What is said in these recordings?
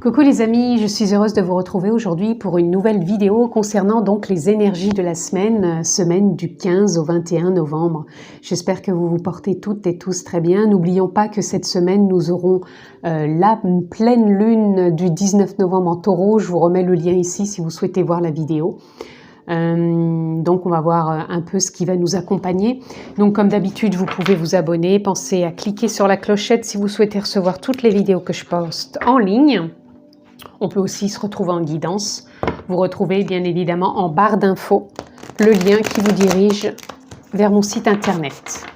Coucou les amis, je suis heureuse de vous retrouver aujourd'hui pour une nouvelle vidéo concernant donc les énergies de la semaine du 15 au 21 novembre. J'espère que vous vous portez toutes et tous très bien. N'oublions pas que cette semaine, nous aurons la pleine lune du 19 novembre en Taureau. Je vous remets le lien ici si vous souhaitez voir la vidéo. Donc on va voir un peu ce qui va nous accompagner. Donc comme d'habitude, vous pouvez vous abonner. Pensez à cliquer sur la clochette si vous souhaitez recevoir toutes les vidéos que je poste en ligne. On peut aussi se retrouver en guidance. Vous retrouvez bien évidemment en barre d'infos le lien qui vous dirige vers mon site internet.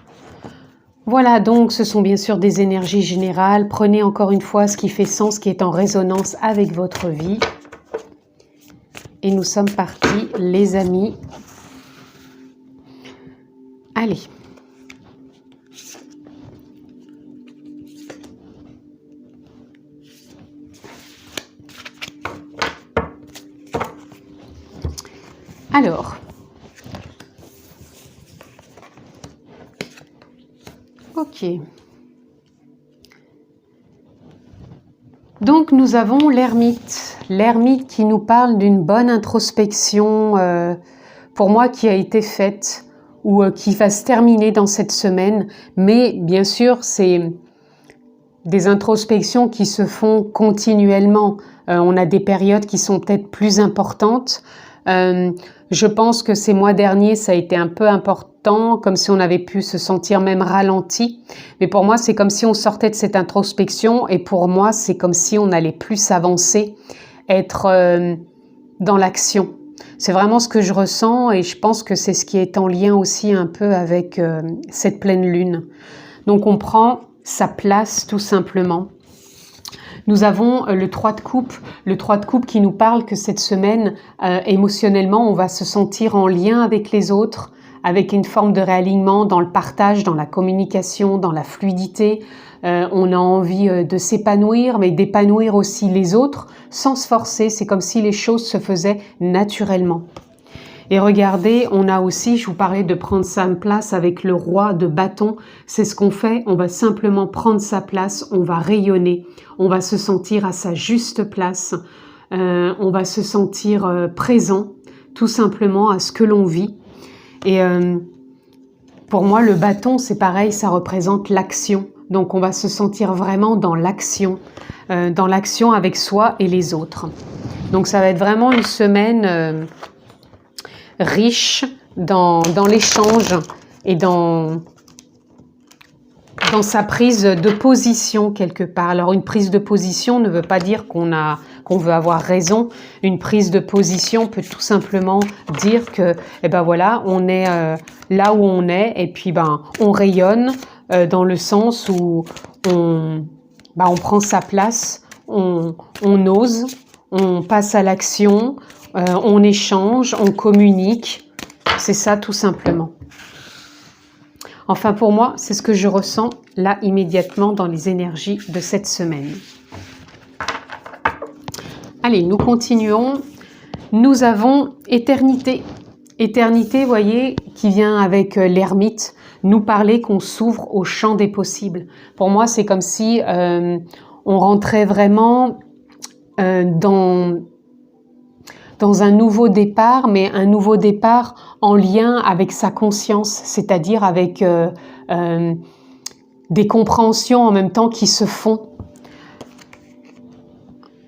Voilà, donc ce sont bien sûr des énergies générales. Prenez encore une fois ce qui fait sens, qui est en résonance avec votre vie. Et nous sommes partis, les amis. Allez. Alors, ok. Donc nous avons l'ermite qui nous parle d'une bonne introspection, pour moi qui a été faite ou qui va se terminer dans cette semaine, mais bien sûr c'est des introspections qui se font continuellement. On a des périodes qui sont peut-être plus importantes. Je pense que ces mois derniers, ça a été un peu important, comme si on avait pu se sentir même ralenti. Mais pour moi, c'est comme si on sortait de cette introspection et pour moi, c'est comme si on allait plus avancer, être dans l'action. C'est vraiment ce que je ressens et je pense que c'est ce qui est en lien aussi un peu avec cette pleine lune. Donc on prend sa place tout simplement. Nous avons le 3 de coupe qui nous parle que cette semaine, émotionnellement, on va se sentir en lien avec les autres, avec une forme de réalignement dans le partage, dans la communication, dans la fluidité. On a envie de s'épanouir, mais d'épanouir aussi les autres sans se forcer. C'est comme si les choses se faisaient naturellement. Et regardez, on a aussi, je vous parlais de prendre sa place avec le roi de bâton. C'est ce qu'on fait, on va simplement prendre sa place, on va rayonner, on va se sentir à sa juste place, on va se sentir présent tout simplement à ce que l'on vit. Et pour moi, le bâton, c'est pareil, ça représente l'action. Donc on va se sentir vraiment dans l'action avec soi et les autres. Donc ça va être vraiment une semaine riche dans l'échange et dans sa prise de position quelque part. Alors une prise de position ne veut pas dire qu'on veut avoir raison. Une prise de position peut tout simplement dire que voilà, on est là où on est et puis on rayonne dans le sens où on prend sa place, on ose, on passe à l'action, on échange, on communique, c'est ça tout simplement. Enfin pour moi, c'est ce que je ressens là immédiatement dans les énergies de cette semaine. Allez, nous continuons. Nous avons éternité. Éternité, vous voyez, qui vient avec l'ermite, nous parler qu'on s'ouvre au champ des possibles. Pour moi, c'est comme si on rentrait vraiment dans un nouveau départ, mais un nouveau départ en lien avec sa conscience, c'est-à-dire avec des compréhensions en même temps qui se font.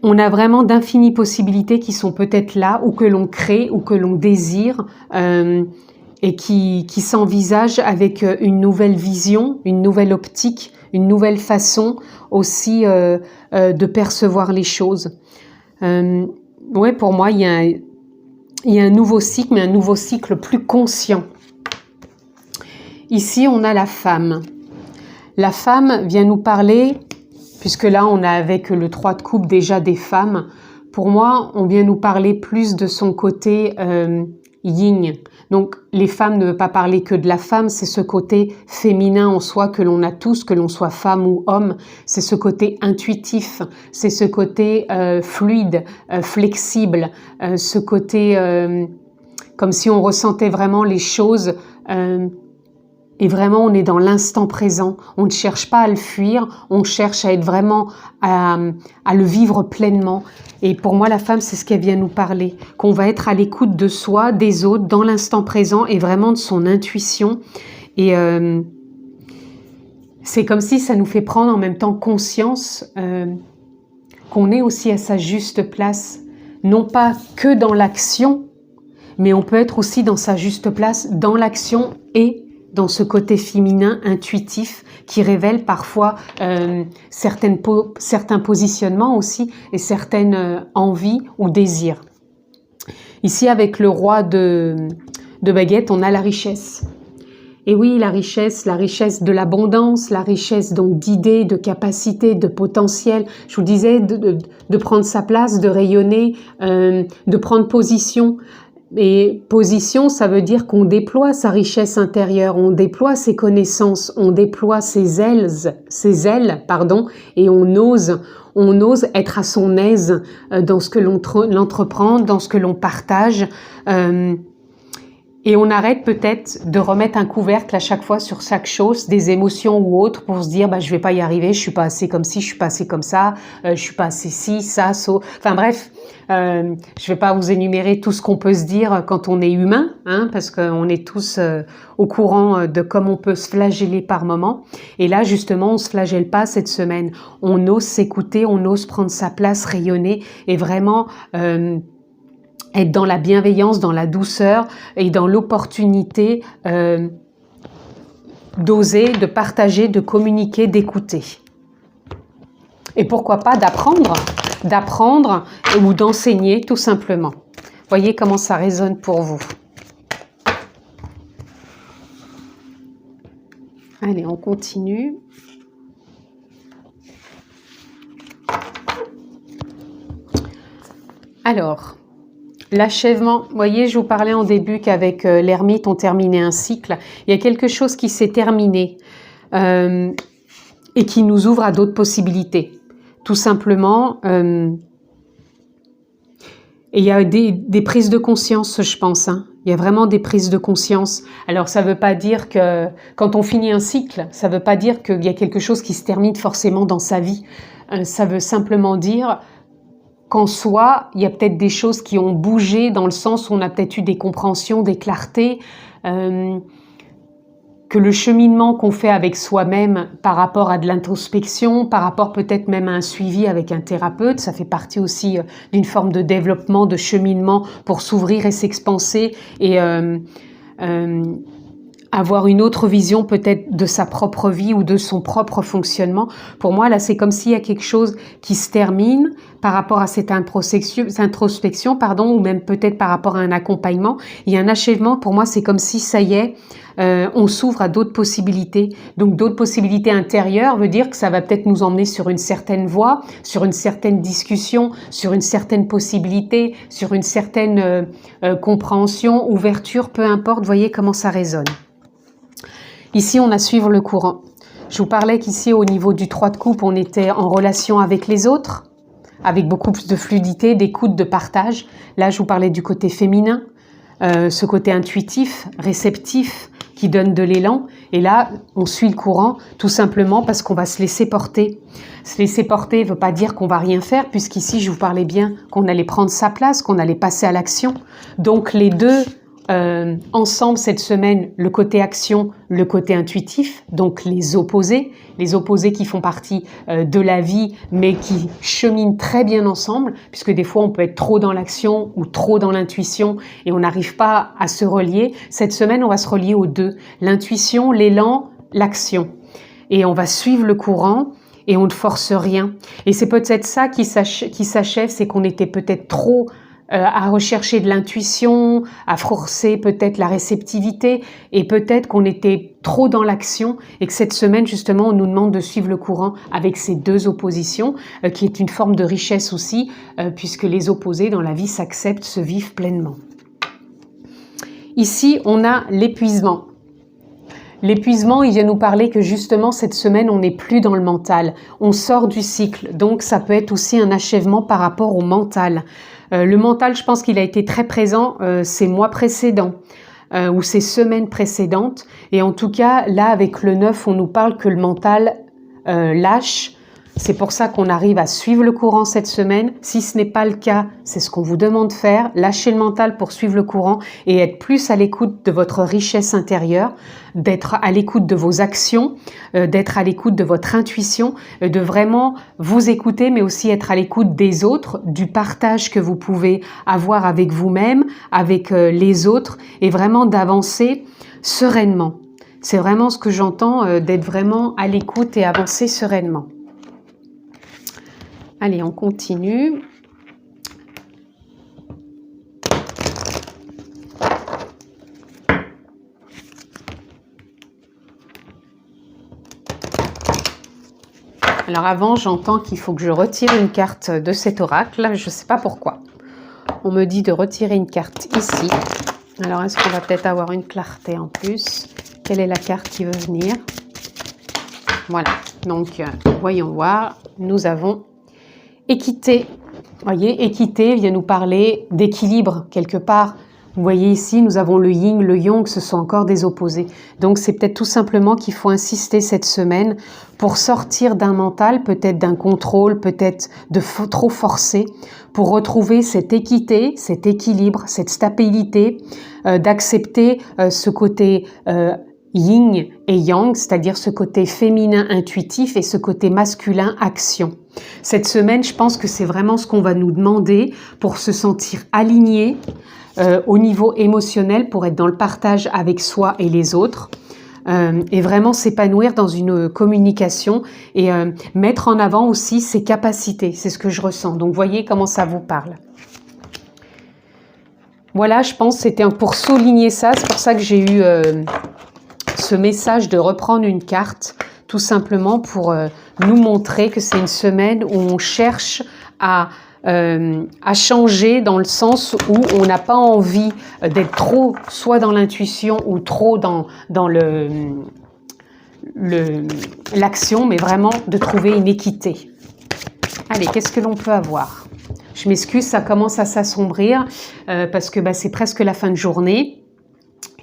On a vraiment d'infinies possibilités qui sont peut-être là, ou que l'on crée, ou que l'on désire, et qui s'envisagent avec une nouvelle vision, une nouvelle optique, une nouvelle façon aussi de percevoir les choses. Ouais, pour moi, il y a un nouveau cycle, mais un nouveau cycle plus conscient. Ici, on a la femme. La femme vient nous parler, puisque là, on a avec le 3 de coupe déjà des femmes. Pour moi, on vient nous parler plus de son côté yin. Donc, les femmes ne veulent pas parler que de la femme, c'est ce côté féminin en soi que l'on a tous, que l'on soit femme ou homme. C'est ce côté intuitif, c'est ce côté fluide, flexible, ce côté comme si on ressentait vraiment les choses Et vraiment, on est dans l'instant présent. On ne cherche pas à le fuir, on cherche à être vraiment, à le vivre pleinement. Et pour moi, la femme, c'est ce qu'elle vient nous parler. Qu'on va être à l'écoute de soi, des autres, dans l'instant présent et vraiment de son intuition. Et c'est comme si ça nous fait prendre en même temps conscience qu'on est aussi à sa juste place. Non pas que dans l'action, mais on peut être aussi dans sa juste place, dans l'action et dans ce côté féminin intuitif qui révèle parfois certains positionnements aussi et certaines envies ou désirs. Ici, avec le roi de baguette, on a la richesse. Et oui, la richesse de l'abondance, la richesse donc d'idées, de capacités, de potentiel. Je vous disais de prendre sa place, de rayonner, de prendre position. Et position, ça veut dire qu'on déploie sa richesse intérieure, on déploie ses connaissances, on déploie ses ailes, et on ose être à son aise dans ce que l'on entreprend, dans ce que l'on partage. Et on arrête peut-être de remettre un couvercle à chaque fois sur chaque chose, des émotions ou autres, pour se dire je vais pas y arriver, je suis pas assez comme ci, je suis pas assez comme ça, je suis pas assez ci, ça, ça. Enfin bref, je vais pas vous énumérer tout ce qu'on peut se dire quand on est humain, parce qu'on est tous au courant de comment on peut se flageller par moment. Et là justement, on se flagelle pas cette semaine. On ose s'écouter, on ose prendre sa place, rayonner et vraiment être dans la bienveillance, dans la douceur et dans l'opportunité d'oser, de partager, de communiquer, d'écouter. Et pourquoi pas d'apprendre ou d'enseigner tout simplement. Voyez comment ça résonne pour vous. Allez, on continue. Alors, l'achèvement, vous voyez, je vous parlais en début qu'avec l'ermite, on terminait un cycle. Il y a quelque chose qui s'est terminé et qui nous ouvre à d'autres possibilités. Tout simplement, et il y a des prises de conscience, je pense. Il y a vraiment des prises de conscience. Alors, ça ne veut pas dire que quand on finit un cycle, ça ne veut pas dire qu'il y a quelque chose qui se termine forcément dans sa vie. Ça veut simplement dire qu'en soi, il y a peut-être des choses qui ont bougé dans le sens où on a peut-être eu des compréhensions, des clartés, que le cheminement qu'on fait avec soi-même par rapport à de l'introspection, par rapport peut-être même à un suivi avec un thérapeute, ça fait partie aussi d'une forme de développement, de cheminement pour s'ouvrir et s'expanser et avoir une autre vision peut-être de sa propre vie ou de son propre fonctionnement. Pour moi, là, c'est comme s'il y a quelque chose qui se termine par rapport à cette introspection, ou même peut-être par rapport à un accompagnement. Il y a un achèvement, pour moi, c'est comme si, ça y est, on s'ouvre à d'autres possibilités. Donc, d'autres possibilités intérieures veut dire que ça va peut-être nous emmener sur une certaine voie, sur une certaine discussion, sur une certaine possibilité, sur une certaine compréhension, ouverture, peu importe, voyez comment ça résonne. Ici, on a suivre le courant. Je vous parlais qu'ici, au niveau du 3 de coupe, on était en relation avec les autres, avec beaucoup plus de fluidité, d'écoute, de partage. Là, je vous parlais du côté féminin, ce côté intuitif, réceptif, qui donne de l'élan. Et là, on suit le courant, tout simplement parce qu'on va se laisser porter. Se laisser porter ne veut pas dire qu'on va rien faire, puisqu'ici, je vous parlais bien qu'on allait prendre sa place, qu'on allait passer à l'action. Donc, les deux ensemble cette semaine, le côté action, le côté intuitif, donc les opposés qui font partie de la vie, mais qui cheminent très bien ensemble, puisque des fois on peut être trop dans l'action ou trop dans l'intuition et on n'arrive pas à se relier. Cette semaine, on va se relier aux deux, l'intuition, l'élan, l'action. Et on va suivre le courant et on ne force rien. Et c'est peut-être ça qui s'achève, c'est qu'on était peut-être trop à rechercher de l'intuition, à forcer peut-être la réceptivité et peut-être qu'on était trop dans l'action et que cette semaine justement on nous demande de suivre le courant avec ces deux oppositions qui est une forme de richesse aussi puisque les opposés dans la vie s'acceptent, se vivent pleinement. Ici on a l'épuisement. L'épuisement, il vient nous parler que justement cette semaine on n'est plus dans le mental, on sort du cycle, donc ça peut être aussi un achèvement par rapport au mental. Le mental, je pense qu'il a été très présent ces mois précédents. ou ces semaines précédentes. Et en tout cas, là, avec le 9, on nous parle que le mental lâche. C'est pour ça qu'on arrive à suivre le courant cette semaine. Si ce n'est pas le cas, c'est ce qu'on vous demande de faire. Lâcher le mental pour suivre le courant et être plus à l'écoute de votre richesse intérieure, d'être à l'écoute de vos actions, d'être à l'écoute de votre intuition, de vraiment vous écouter, mais aussi être à l'écoute des autres, du partage que vous pouvez avoir avec vous-même, avec les autres, et vraiment d'avancer sereinement. C'est vraiment ce que j'entends, d'être vraiment à l'écoute et avancer sereinement. Allez, on continue. Alors avant, j'entends qu'il faut que je retire une carte de cet oracle. Je ne sais pas pourquoi. On me dit de retirer une carte ici. Alors, est-ce qu'on va peut-être avoir une clarté en plus? Quelle est la carte qui veut venir? Voilà. Donc, voyons voir. Nous avons équité. Vous voyez, équité vient nous parler d'équilibre quelque part. Vous voyez ici, nous avons le yin, le yang, ce sont encore des opposés. Donc c'est peut-être tout simplement qu'il faut insister cette semaine pour sortir d'un mental, peut-être d'un contrôle, peut-être de trop forcer, pour retrouver cette équité, cet équilibre, cette stabilité, d'accepter ce côté yin et yang, c'est-à-dire ce côté féminin intuitif et ce côté masculin action. Cette semaine, je pense que c'est vraiment ce qu'on va nous demander pour se sentir aligné au niveau émotionnel, pour être dans le partage avec soi et les autres, et vraiment s'épanouir dans une communication et mettre en avant aussi ses capacités. C'est ce que je ressens. Donc, voyez comment ça vous parle. Voilà, je pense que c'était pour souligner ça. C'est pour ça que j'ai eu ce message de reprendre une carte, tout simplement pour nous montrer que c'est une semaine où on cherche à changer, dans le sens où on n'a pas envie d'être trop soit dans l'intuition ou trop dans l'action, mais vraiment de trouver une équité. Allez, qu'est-ce que l'on peut avoir? Je m'excuse, ça commence à s'assombrir parce que c'est presque la fin de journée.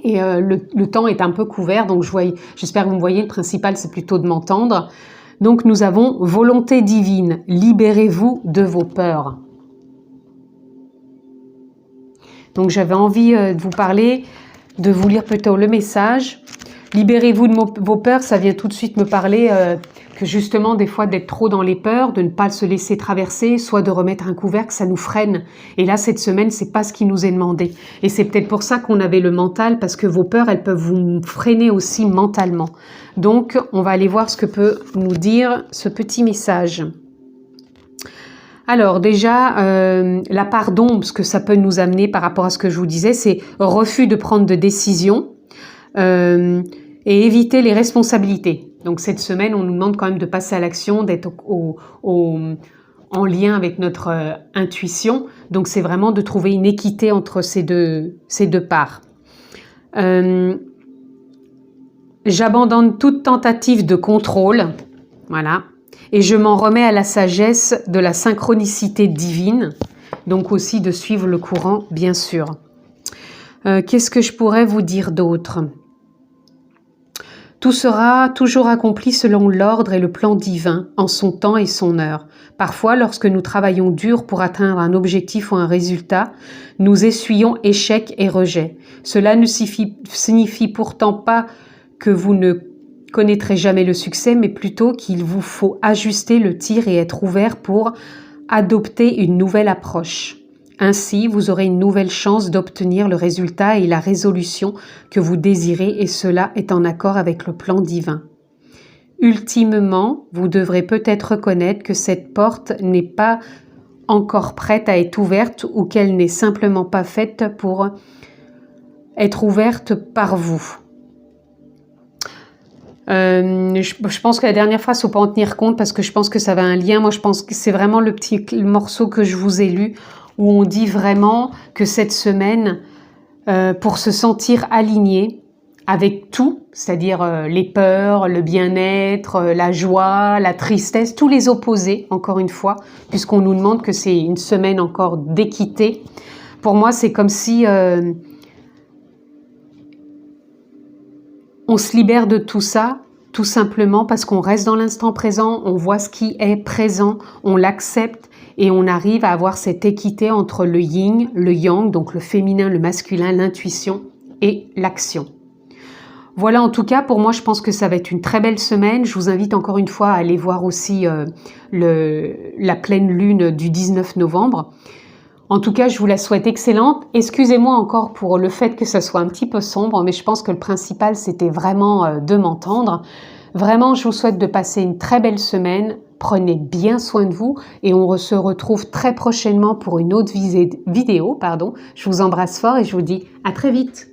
Et le temps est un peu couvert, donc j'espère que vous me voyez, le principal c'est plutôt de m'entendre. Donc nous avons volonté divine, libérez-vous de vos peurs. Donc j'avais envie de vous parler, de vous lire plutôt le message. Libérez-vous de vos peurs, ça vient tout de suite me parler que justement des fois d'être trop dans les peurs, de ne pas se laisser traverser, soit de remettre un couvercle, ça nous freine. Et là cette semaine, c'est pas ce qui nous est demandé. Et c'est peut-être pour ça qu'on avait le mental, parce que vos peurs, elles peuvent vous freiner aussi mentalement. Donc on va aller voir ce que peut nous dire ce petit message. Alors déjà, la part d'ombre, ce que ça peut nous amener par rapport à ce que je vous disais, c'est refus de prendre de décision et éviter les responsabilités. Donc cette semaine, on nous demande quand même de passer à l'action, d'être en lien avec notre intuition. Donc c'est vraiment de trouver une équité entre ces deux parts. J'abandonne toute tentative de contrôle, voilà, et je m'en remets à la sagesse de la synchronicité divine, donc aussi de suivre le courant, bien sûr. Qu'est-ce que je pourrais vous dire d'autre ? Tout sera toujours accompli selon l'ordre et le plan divin, en son temps et son heure. Parfois, lorsque nous travaillons dur pour atteindre un objectif ou un résultat, nous essuyons échec et rejet. Cela ne signifie pourtant pas que vous ne connaîtrez jamais le succès, mais plutôt qu'il vous faut ajuster le tir et être ouvert pour adopter une nouvelle approche. Ainsi, vous aurez une nouvelle chance d'obtenir le résultat et la résolution que vous désirez, et cela est en accord avec le plan divin. Ultimement, vous devrez peut-être reconnaître que cette porte n'est pas encore prête à être ouverte, ou qu'elle n'est simplement pas faite pour être ouverte par vous. Je pense que la dernière phrase, il ne faut pas en tenir compte parce que je pense que ça va un lien. Moi, je pense que c'est vraiment le petit morceau que je vous ai lu où on dit vraiment que cette semaine, pour se sentir aligné avec tout, c'est-à-dire les peurs, le bien-être, la joie, la tristesse, tous les opposés, encore une fois, puisqu'on nous demande que c'est une semaine encore d'équité. Pour moi, c'est comme si On se libère de tout ça, tout simplement parce qu'on reste dans l'instant présent, on voit ce qui est présent, on l'accepte et on arrive à avoir cette équité entre le yin, le yang, donc le féminin, le masculin, l'intuition et l'action. Voilà, en tout cas, pour moi, je pense que ça va être une très belle semaine. Je vous invite encore une fois à aller voir aussi la pleine lune du 19 novembre. En tout cas, je vous la souhaite excellente. Excusez-moi encore pour le fait que ça soit un petit peu sombre, mais je pense que le principal, c'était vraiment de m'entendre. Vraiment, je vous souhaite de passer une très belle semaine. Prenez bien soin de vous et on se retrouve très prochainement pour une autre vidéo. Je vous embrasse fort et je vous dis à très vite.